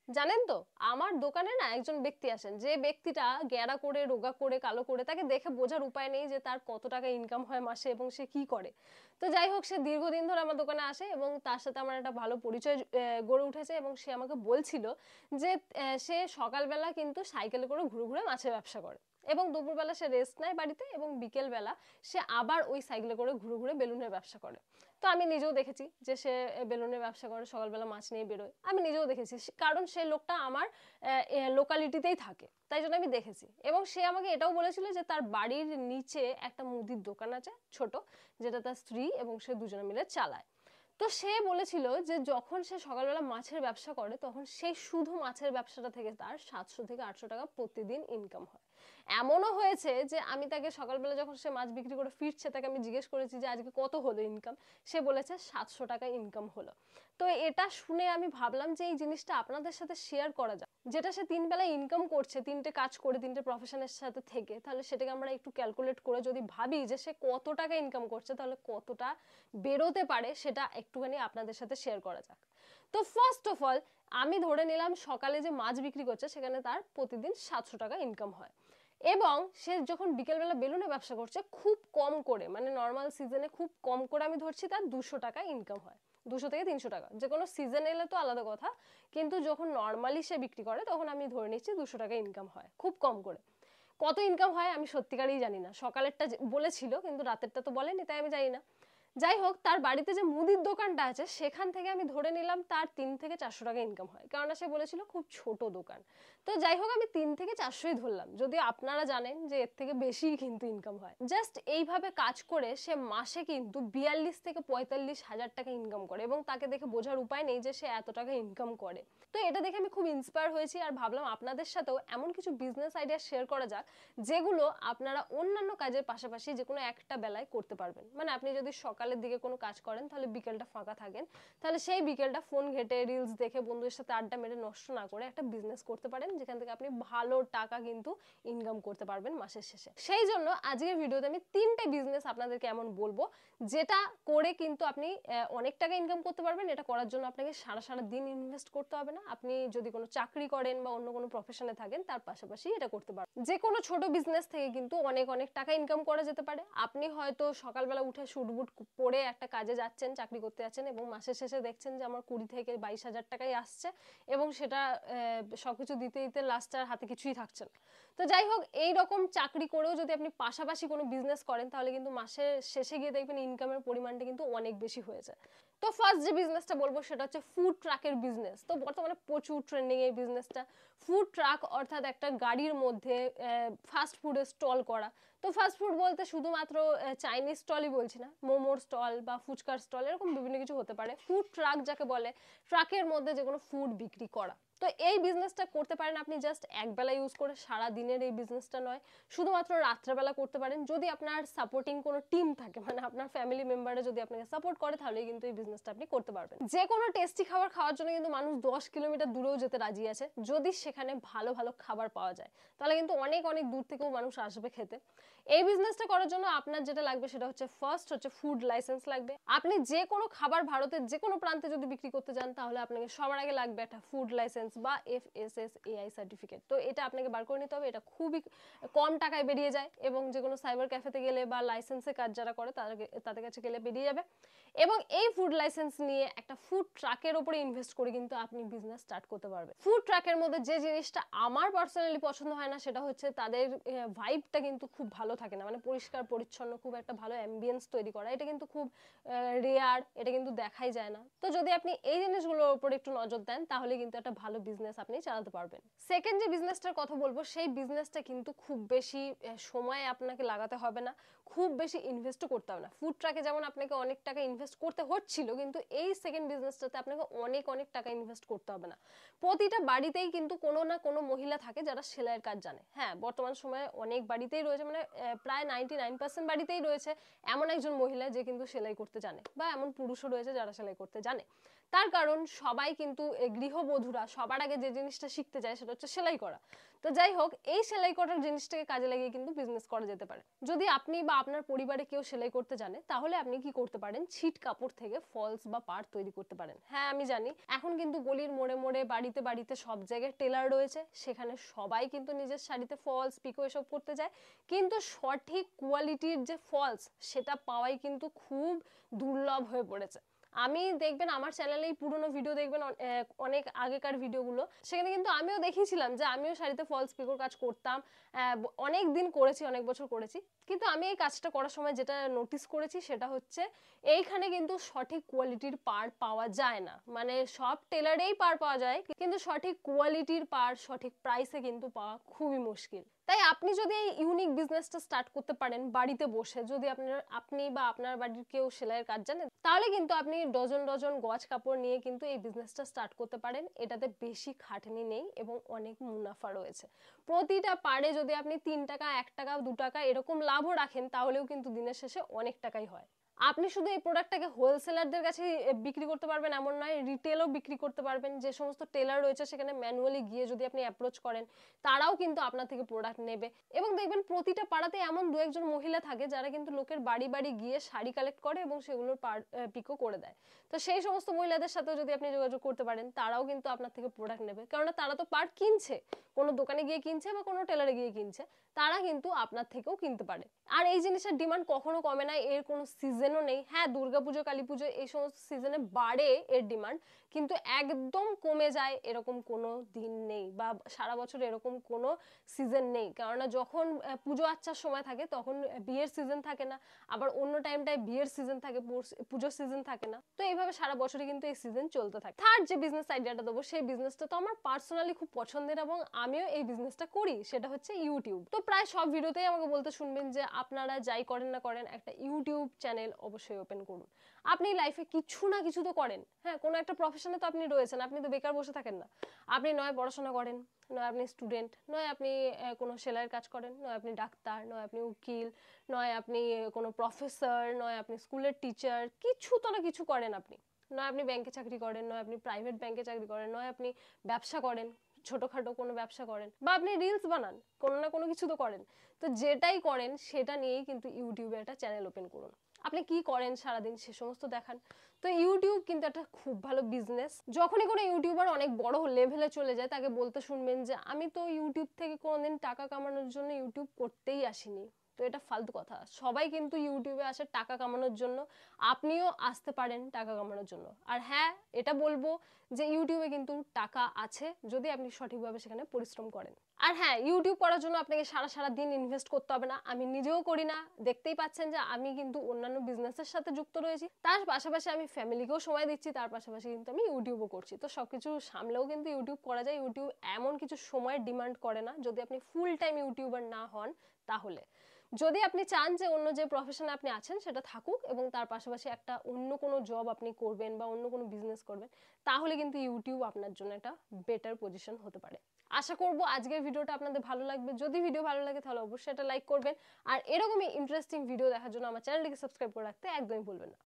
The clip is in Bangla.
জানেন তো, আমার দোকানে না একজন ব্যক্তি আসেন, যে ব্যক্তিটা গেঁড়া করে, রোগা করে, কালো করে, তাকে দেখে বোঝার উপায় নেই যে তার কত টাকা ইনকাম হয় মাসে এবং সে কি করে। তো যাই হোক, সে দীর্ঘদিন ধরে আমার দোকানে আসে এবং তার সাথে আমার একটা ভালো পরিচয় গড়ে উঠেছে। এবং সে আমাকে বলছিল যে সে সকালবেলা কিন্তু সাইকেলে করে ঘুরে ঘুরে মাছের ব্যবসা করে, এবং দুপুরবেলা সে রেস্ট নেয় বাড়িতে, এবং বিকেলবেলা সে আবার ওই সাইকেলে করে ঘুরে ঘুরে বেলুনের ব্যবসা করে। তো আমি নিজেও দেখেছি যে সে বেলুনের ব্যবসা করে, সকালবেলা মাছ নিয়ে বেরোয়, আমি নিজেও দেখেছি, কারণ সে লোকটা আমার লোকালিটিতেই থাকে, তাই জন্য আমি দেখেছি। এবং সে আমাকে এটাও বলেছিল যে তার বাড়ির নিচে একটা মুদির দোকান আছে ছোট, যেটা তার স্ত্রী এবং সে দুজনে মিলে চালায়। তো সে বলেছিল যে যখন সে সকালবেলা মাছের ব্যবসা করে, তখন সেই শুধু মাছের ব্যবসাটা থেকে তার 700 থেকে 800 টাকা প্রতিদিন ইনকাম হয়। এমনও হয়েছে যে আমি তাকে সকালবেলা, যখন সে মাছ বিক্রি করে ফিরছে, তাকে আমি জিজ্ঞেস করেছি যে আজকে কত হলো ইনকাম। সে বলেছে 700 টাকা ইনকাম হলো। তো এটা শুনে আমি ভাবলাম যে এই জিনিসটা আপনাদের সাথে শেয়ার করা যায়, যেটা সে 3 বেলা ইনকাম করছে, 3টে কাজ করে, 3টে প্রফেশনের সাথে থেকে, তাহলে সেটাকে আমরা একটু ক্যালকুলেট করে যদি ভাবি যে সে কত টাকা ইনকাম করছে, তাহলে কতটা বেরোতে পারে, সেটা একটুখানি আপনাদের সাথে শেয়ার করা যাক। তো ফার্স্ট অফ অল, আমি ধরে নিলাম সকালে যে মাছ বিক্রি করছে সেখানে তার প্রতিদিন 700 টাকা ইনকাম হয়, এবং সে যখন বিকেলবেলা বেলুনে ব্যবসা করছে খুব কম করে, মানে নর্মাল সিজনে খুব কম করে আমি ধরছি তার 200 টাকা ইনকাম হয়। 200 থেকে 300 টাকা, যে কোনো সিজন এলে তো আলাদা কথা, কিন্তু যখন নর্মালি সে বিক্রি করে তখন আমি ধরে নিচ্ছি 200 টাকা ইনকাম হয় খুব কম করে। কত ইনকাম হয় আমি সত্যিকারই জানি না, সকালেরটা বলেছিল কিন্তু রাতেরটা তো বলেনি, তাই আমি জানি না। যাই হোক, তার বাড়িতে যে মুদির দোকানটা আছে সেখান থেকে আমি ধরে নিলাম তার 3 থেকে 400 টাকা ইনকাম হয়, কেননা সে বলেছিল খুব ছোট দোকান। তো যাই হোক, আমি 3 থেকে 400ই ধরলাম, যদি আপনারা জানেন যে এর থেকে বেশি কিন্তু ইনকাম হয়। জাস্ট এইভাবে কাজ করে সে মাসে কিন্তু 42 থেকে 45 হাজার টাকা ইনকাম করে, এবং তাকে দেখে বোঝার উপায় নেই যে সে এত টাকা ইনকাম করে। তো এটা দেখে আমি খুব ইন্সপায়ার হয়েছি, আর ভাবলাম আপনাদের সাথেও এমন কিছু বিজনেস আইডিয়া শেয়ার করা যাক, যেগুলো আপনারা অন্যান্য কাজের পাশাপাশি যে কোনো একটা বেলায় করতে পারবেন। মানে আপনি যদি সকালের দিকে কোনো কাজ করেন, তাহলে বিকেলটা ফাঁকা থাকেন, তাহলে সেই বিকেলটা ফোন ঘেটে, রিলস দেখে, বন্ধুদের সাথে আড্ডা মেরে নষ্ট না করে একটা বিজনেস করতে পারেন, যেখান থেকে আপনি ভালো টাকা কিন্তু ইনকাম করতে পারবেন মাসের শেষে। সেই জন্য আজকের ভিডিওতে আমি 3টে বিজনেস আপনাদেরকে এমন বলবো, যেটা করে কিন্তু আপনি অনেক টাকা ইনকাম করতে পারবেন। এটা করার জন্য আপনাকে সারা সারা দিন ইনভেস্ট করতে হবে না। আপনি যদি কোনো চাকরি করেন বা অন্য কোনো প্রফেশনে থাকেন, তার পাশাপাশি এটা করতে পারবেন। যে কোনো ছোট বিজনেস থেকে কিন্তু অনেক অনেক টাকা ইনকাম করা যেতে পারে। আপনি হয়তো সকালবেলা উঠে শুট বুট পরে একটা কাজে যাচ্ছেন, চাকরি করতে যাচ্ছেন, এবং মাসের শেষে দেখছেন যে আমার 20 থেকে 22 হাজার টাকাই আসছে, এবং সেটা সবকিছু দিতে দিতে লাস্ট আর হাতে কিছুই থাকছে না। তো যাই হোক, এই রকম চাকরি করেও যদি আপনি পাশাপাশি কোনো বিজনেস করেন, তাহলে কিন্তু মাসের শেষে গিয়ে দেখবেন ইনকামের পরিমাণটা কিন্তু অনেক বেশি হয়েছে। তো ফার্স্ট যে বিজনেসটা বলবো সেটা হচ্ছে ফুড ট্রাকের বিজনেস। তো বর্তমানে প্রচুর ট্রেন্ডিং এই বিজনেসটা। ফুড ট্রাক অর্থাৎ একটা গাড়ির মধ্যে ফাস্ট ফুডের স্টল করা। তো ফাস্ট ফুড বলতে শুধুমাত্র চাইনিজ স্টলই বলছি না, মোমোর স্টল বা ফুচকার স্টল, এরকম বিভিন্ন কিছু হতে পারে। ফুড ট্রাক যাকে বলে, ট্রাকের মধ্যে যে কোনো ফুড বিক্রি করা। তো এই বিজনেসটা করতে পারেন আপনি জাস্ট একবেলা ইউজ করে, সারা দিনের এই বিজনেসটা নয়, শুধুমাত্র রাত্রেবেলা করতে পারেন। যদি আপনার সাপোর্টিং কোনো টিম থাকে, মানে আপনার ফ্যামিলি মেম্বাররা যদি আপনাকে সাপোর্ট করে, তাহলে কিন্তু এই বিজনেসটা আপনি করতে পারবেন। যে কোনো টেস্টি খাবার খাওয়ার জন্য কিন্তু মানুষ 10 কিলোমিটার দূরেও যেতে রাজি আছে, যদি সেখানে ভালো ভালো খাবার পাওয়া যায়, তাহলে কিন্তু অনেক অনেক দূর থেকেও মানুষ আসবে খেতে। এই বিজনেসটা করার জন্য আপনার যেটা লাগবে সেটা হচ্ছে ফার্স্ট হচ্ছে ফুড লাইসেন্স লাগবে। আপনি যে কোনো খাবার ভারতের যে কোনো প্রান্তে যদি বিক্রি করতে যান, তাহলে আপনাকে সবার আগে লাগবে একটা ফুড লাইসেন্স বা FSSAI সার্টিফিকেট। তো এটা আপনাকে বার করে নিতে হবে। এটা খুবই কম টাকায় বেরিয়ে যায়, এবং যে কোনো সাইবার ক্যাফেতে গেলে বা লাইসেন্সের কাজ যারা করে তাদের কাছে গেলে বেরিয়ে যাবে। এবং এই ফুড লাইসেন্স নিয়ে একটা ফুড ট্রাকের উপরে ইনভেস্ট করে কিন্তু আপনি বিজনেস স্টার্ট করতে পারবেন। ফুড ট্রাকের মধ্যে যে জিনিসটা আমার পার্সোনালি পছন্দ হয় না, সেটা হচ্ছে তাদের ভাইবটা কিন্তু খুব ভালো থাকে না। মানে পরিষ্কার পরিচ্ছন্ন, খুব একটা ভালো অ্যাম্বিয়েন্স তৈরি করা, এটা কিন্তু খুব রেয়ার, এটা কিন্তু দেখাই যায় না। তো যদি আপনি এই জিনিসগুলোর উপর একটু নজর দেন, তাহলে কিন্তু একটা ভালো বিজনেস আপনি চালাতে পারবেন। সেকেন্ড যে বিজনেসটার কথা বলবো, সেই বিজনেসটা কিন্তু খুব বেশি সময় আপনাকে লাগাতে হবে না, খুব বেশি ইনভেস্টও করতে হবে না। ফুড ট্রাকে যেমন আপনাকে অনেক টাকা ইনভেস্ট করতে হচ্ছিল, কিন্তু এই সেকেন্ড বিজনেসটাতে আপনাকে অনেক অনেক টাকা ইনভেস্ট করতে হবে না। প্রতিটা বাড়িতেই কিন্তু কোনো না কোনো মহিলা থাকে যারা সেলাইয়ের কাজ জানে। হ্যাঁ, বর্তমান সময়ে অনেক বাড়িতেই রয়েছে, মানে প্রায় 99% বাড়িতেই রয়েছে এমন একজন মহিলা যে কিন্তু সেলাই করতে জানে, বা এমন পুরুষও রয়েছে যারা সেলাই করতে জানে। তার কারণ সবাই কিন্তু গৃহবধূরা সবার আগে যে জিনিসটা শিখতে যায় সেটা হচ্ছে সেলাই করা। তো যাই হোক, এই সেলাই করার জিনিসটাকে কাজে লাগিয়ে কিন্তু বিজনেস করা যেতে পারে। যদি আপনি বা আপনার পরিবারে কেউ সেলাই করতে জানে, তাহলে আপনি কি করতে পারেন, ছিট কাপড় থেকে ফলস বা পাড় তৈরি করতে পারেন। হ্যাঁ, আমি জানি এখন কিন্তু গলির মোড়ে মোড়ে, বাড়িতে বাড়িতে সব জায়গায় টেলার রয়েছে, সেখানে সবাই কিন্তু নিজের শাড়িতে ফলস, পিকো এসব করতে যায়, কিন্তু সঠিক কোয়ালিটির যে ফলস সেটা পাওয়াই কিন্তু খুব দুর্লভ হয়ে পড়েছে। আমি দেখবেন আমার চ্যানেলেই পুরনো ভিডিও দেখবেন, অনেক আগেকার ভিডিওগুলো, সেখানে কিন্তু আমিও দেখিয়েছিলাম যে আমিও শাড়িতে ফলস পিকোর কাজ করতাম, অনেক দিন করেছি, অনেক বছর করেছি। কিন্তু আমি এই কাজটা করার সময় যেটা নোটিস করেছি সেটা হচ্ছে এইখানে কিন্তু সঠিক কোয়ালিটির পাড় পাওয়া যায় না। মানে সব টেলারেই পাড় পাওয়া যায়, কিন্তু সঠিক কোয়ালিটির পাড় সঠিক প্রাইসে কিন্তু পাওয়া খুবই মুশকিল। তাই আপনি যদি এই ইউনিক বিজনেসটা স্টার্ট করতে পারেন বাড়িতে বসে, যদি আপনি বা আপনার বাড়ির কেউ সেলাইয়ের কাজ জানেন, তাহলে কিন্তু আপনি ডজন ডজন গজ কাপড় নিয়ে কিন্তু এই বিজনেসটা স্টার্ট করতে পারেন। এটাতে বেশি খাটনি নেই এবং অনেক মুনাফা রয়েছে। প্রতিটা পাড়ে যদি আপনি 3 টাকা, 1 টাকা, 2 টাকা এরকম লাভও রাখেন, তাহলেও কিন্তু দিনের শেষে অনেক টাকাই হয়। আপনি শুধু এই প্রোডাক্টটাকে হোলসেলারদের কাছে বিক্রি করতে পারবেন এমন নয়, রিটেলও বিক্রি করতে পারবেন। যে সমস্ত টেলার রয়েছে সেখানে ম্যানুয়ালি গিয়ে যদি আপনি অ্যাপ্রোচ করেন, তারাও কিন্তু আপনার থেকে প্রোডাক্ট নেবে। এবং দেখবেন প্রতিটা পাড়াতে এমন 2-1 জন মহিলা থাকে যারা কিন্তু লোকের বাড়ি বাড়ি গিয়ে শাড়ি কালেক্ট করে এবং সেগুলোর পিকো করে দেয়। তো সেই সমস্ত মহিলাদের সাথেও যদি আপনি যোগাযোগ করতে পারেন, তারাও কিন্তু আপনার থেকে প্রোডাক্ট নেবে, কেননা তারা তো পার্ট কিনছে, কোনো দোকানে গিয়ে কিনছে বা কোনো টেলারে গিয়ে কিনছে, তারা কিন্তু আপনার থেকেও কিনতে পারে। আর এই জিনিসের ডিমান্ড কখনো কমে না, এর কোনো সিজনও নেই। হ্যাঁ, দুর্গাপুজো, কালীপুজো এই সমস্ত সিজনে বাড়ে এর ডিমান্ড, কিন্তু একদম কমে যায় এরকম কোনো দিন নেই, বা সারা বছর এরকম কোনো সিজন নেই। কেননা যখন পুজো আচ্চার সময় থাকে তখন বিয়ের সিজন থাকে না, আবার অন্য টাইমটায় বিয়ের সিজন থাকে, পুজোর সিজন থাকে না। তো এইভাবে সারা বছরই কিন্তু এই সিজন চলতে থাকে। থার্ড যে বিজনেস আইডিয়াটা দেবো, সেই বিজনেসটা তো আমার পার্সোনালি খুব পছন্দের এবং আমিও এই বিজনেসটা করি, সেটা হচ্ছে ইউটিউব। তো প্রায় সব ভিডিওতেই আমাকে বলতে শুনবেন যে আপনারা যাই করেন না করেন, একটা ইউটিউব চ্যানেল অবশ্যই ওপেন করুন। আপনি লাইফে কিছু না কিছু তো করেন, হ্যাঁ, কোনো একটা প্রফেশনে তো আপনি রয়েছেন, আপনি তো বেকার বসে থাকেন না। আপনি নয় পড়াশোনা করেন, নয় আপনি স্টুডেন্ট, নয় আপনি কোনো সেলাইয়ের কাজ করেন, নয় আপনি ডাক্তার, নয় আপনি উকিল, নয় আপনি কোনো প্রফেসর, নয় আপনি স্কুলের টিচার, কিছু তো না কিছু করেন আপনি। নয় আপনি ব্যাংকে চাকরি করেন, নয় আপনি প্রাইভেট ব্যাংকে চাকরি করেন, নয় আপনি ব্যবসা করেন, ছোটখাটো কোনো ব্যবসা করেন, বা আপনি রিলস বানান, কোনো না কোনো কিছু তো করেন। তো যেটাই করেন সেটা নিয়েই কিন্তু ইউটিউবে একটা চ্যানেল ওপেন করুন। আপনি কি করেন সারাদিন সে সমস্ত দেখান। তো ইউটিউব কিন্তু একটা খুব ভালো বিজনেস। যখনই কোনো ইউটিউবার অনেক বড় লেভেলে চলে যায়, তাকে বলতে শুনবেন যে আমি তো ইউটিউব থেকে কোনোদিন টাকা কামানোর জন্য ইউটিউব করতেই আসিনি। তো এটা ফালতু কথা। সবাই কিন্তু ইউটিউবে আসে টাকা কামানোর জন্য, আপনিও আসতে পারেন টাকা কামানোর জন্য। আর হ্যাঁ, এটা বলবো যে ইউটিউবে কিন্তু টাকা আছে, যদি আপনি সঠিকভাবে সেখানে পরিশ্রম করেন। আর হ্যাঁ, ইউটিউব করার জন্য আপনাকে সারা সারা দিন ইনভেস্ট করতে হবে না। আমি নিজেও করি না, দেখতেই পাচ্ছেন যে আমি কিন্তু অন্যান্য বিজনেসের সাথে যুক্ত রয়েছি, তার পাশাপাশি আমি ফ্যামিলিকেও সময় দিচ্ছি, তার পাশাপাশি কিন্তু আমি ইউটিউবও করছি। তো সবকিছু সামলেও কিন্তু ইউটিউব করা যায়। ইউটিউব এমন কিছু সময়ের ডিমান্ড করে না, যদি আপনি ফুল টাইম ইউটিউবার না হন তাহলে। যদি আপনি চান যে অন্য যে প্রফেশনে আপনি আছেন সেটা থাকুক এবং তার পাশাপাশি একটা অন্য কোনো জব আপনি করবেন বা অন্য কোনো বিজনেস করবেন, তাহলে কিন্তু ইউটিউব আপনার জন্য একটা বেটার পজিশন হতে পারে। আশা করব আজকের ভিডিওটা আপনাদের ভালো লাগবে। যদি ভিডিও ভালো লাগে তাহলে অবশ্যই এটা লাইক করবেন, আর এরকমই ইন্টারেস্টিং ভিডিও দেখার জন্য আমার চ্যানেলটিকে সাবস্ক্রাইব করে রাখতে একদমই ভুলবেন না।